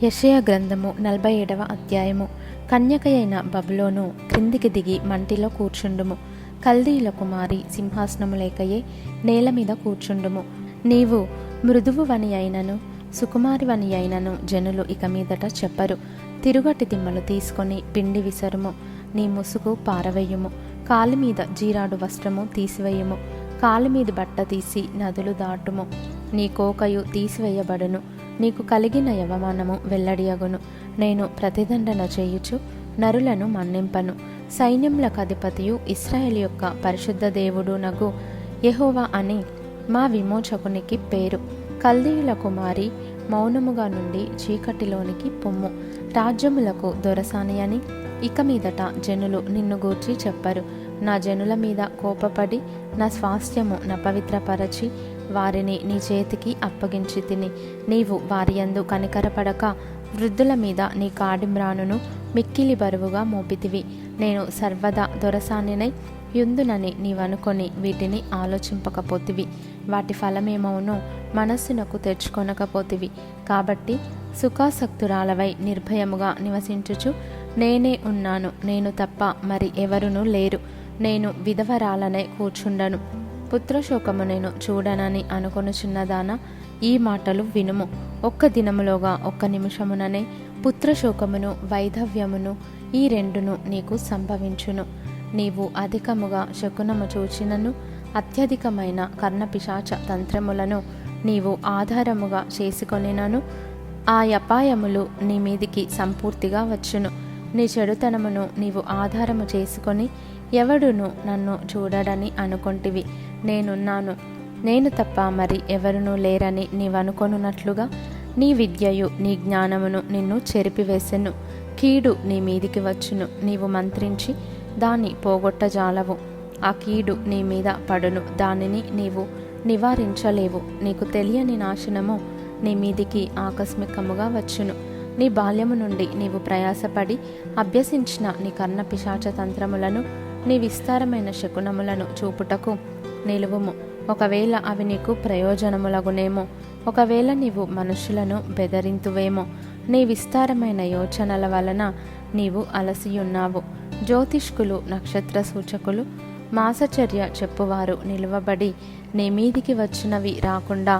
యెషయా గ్రంథము 47వ అధ్యాయము. కన్యకయైన బబులోను, క్రిందికి దిగి మంటిలో కూర్చుండుము. కల్దీయుల కుమారి, సింహాసనము లేకయే నేల మీద కూర్చుండుము. నీవు మృదువువని అయినను సుకుమారివని అయినను జనులు ఇక మీదట చెప్పరు. తిరుగటి దిమ్మలు తీసుకొని పిండి విసరుము. నీ ముసుగు పారవేయుము. కాలిమీద జీరాడు వస్త్రము తీసివేయుము. కాలిమీది బట్ట తీసి నదులు దాటుము. నీ కోకయు తీసివేయబడును. నీకు కలిగిన యవమానము వెల్లడియగును. నేను ప్రతిదండన చేయుచు నరులను మన్నింపను. సైన్యములకు అధిపతియు ఇశ్రాయేలు యొక్క పరిశుద్ధ దేవుడు నగు యెహోవా అని మా విమోచకునికి పేరు. కల్దీయుల కుమారి, మౌనముగా నుండి చీకటిలోనికి పొమ్ము. రాజ్యములకు దొరసాని అని ఇక మీదట జనులు నిన్ను గూర్చి చెప్పరు. నా జనుల మీద కోపపడి నా స్వాస్థ్యము నపవిత్రపరచి వారిని నీ చేతికి అప్పగించి తిని, నీవు వారి యందు కనికరపడక వృద్ధుల మీద నీ కాడిమ్రానును మిక్కిలి బరువుగా మోపితివి. నేను సర్వదా దొరసానినై యుందునని నీవనుకొని వీటిని ఆలోచింపకపోతివి. వాటి ఫలమేమవునో మనస్సునకు తెచ్చుకొనకపోతివి. కాబట్టి సుఖాసక్తురాలవై నిర్భయముగా నివసించుచు, నేనే ఉన్నాను, నేను తప్ప మరి ఎవరునూ లేరు, నేను విధవరాలనై కూర్చుండను, పుత్రశోకము నేను చూడనని అనుకొనుచున్నదానా, ఈ మాటలు వినుము. ఒక్క దినములోగా, ఒక్క నిమిషముననే పుత్రశోకమును వైధవ్యమును ఈ రెండును నీకు సంభవించును. నీవు అధికముగా శకునము చూచినను అత్యధికమైన కర్ణపిశాచ తంత్రములను నీవు ఆధారముగా చేసుకొనినను ఆ అపాయములు నీ మీదికి సంపూర్తిగా వచ్చును. నీ చెడుతనమును నీవు ఆధారము చేసుకొని ఎవడును నన్ను చూడడని అనుకొంటివి. నేనున్నాను, నేను తప్ప మరి ఎవరునూ లేరని నీవనుకొనున్నట్లుగా నీ విద్యయు నీ జ్ఞానమును నిన్ను చెరిపివేసెను. కీడు నీ మీదికి వచ్చును, నీవు మంత్రించి దాన్ని పోగొట్టజాలవు. ఆ కీడు నీ మీద పడును, దానిని నీవు నివారించలేవు. నీకు తెలియని నాశనము నీ మీదికి ఆకస్మికముగా వచ్చును. నీ బాల్యము నుండి నీవు ప్రయాసపడి అభ్యసించిన నీ కర్ణపిశాచ తంత్రములను, నీ విస్తారమైన శకునములను చూపుటకు నిలువుము. ఒకవేళ అవి నీకు ప్రయోజనములగునేమో, ఒకవేళ నీవు మనుషులను బెదరింతువేమో. నీ విస్తారమైన యోచనల వలన నీవు అలసియున్నావు. జ్యోతిష్కులు, నక్షత్ర సూచకులు, మాసచర్య చెప్పువారు నిలువబడి నీ మీదికి వచ్చినవి రాకుండా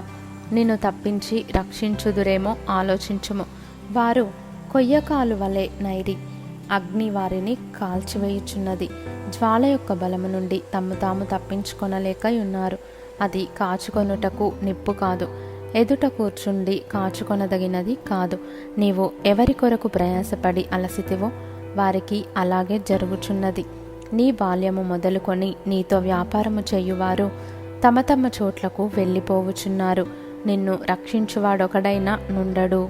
నిన్ను తప్పించి రక్షించుదురేమో ఆలోచించుము. వారు కొయ్యకాలు వలె నైరి, అగ్ని వారిని కాల్చివేయుచున్నది. జ్వాల యొక్క బలము నుండి తమ్ము తాము తప్పించుకొనలేకయున్నారు. అది కాచుకొనుటకు నిప్పు కాదు, ఎదుట కూర్చుండి కాచుకొనదగినది కాదు. నీవు ఎవరి కొరకు ప్రయాసపడి అలసితివో వారికి అలాగే జరుగుచున్నది. నీ బాల్యము మొదలుకొని నీతో వ్యాపారము చేయువారు తమ తమ చోట్లకు వెళ్ళిపోవుచున్నారు. నిన్ను రక్షించువాడొకడైనా నుండడు.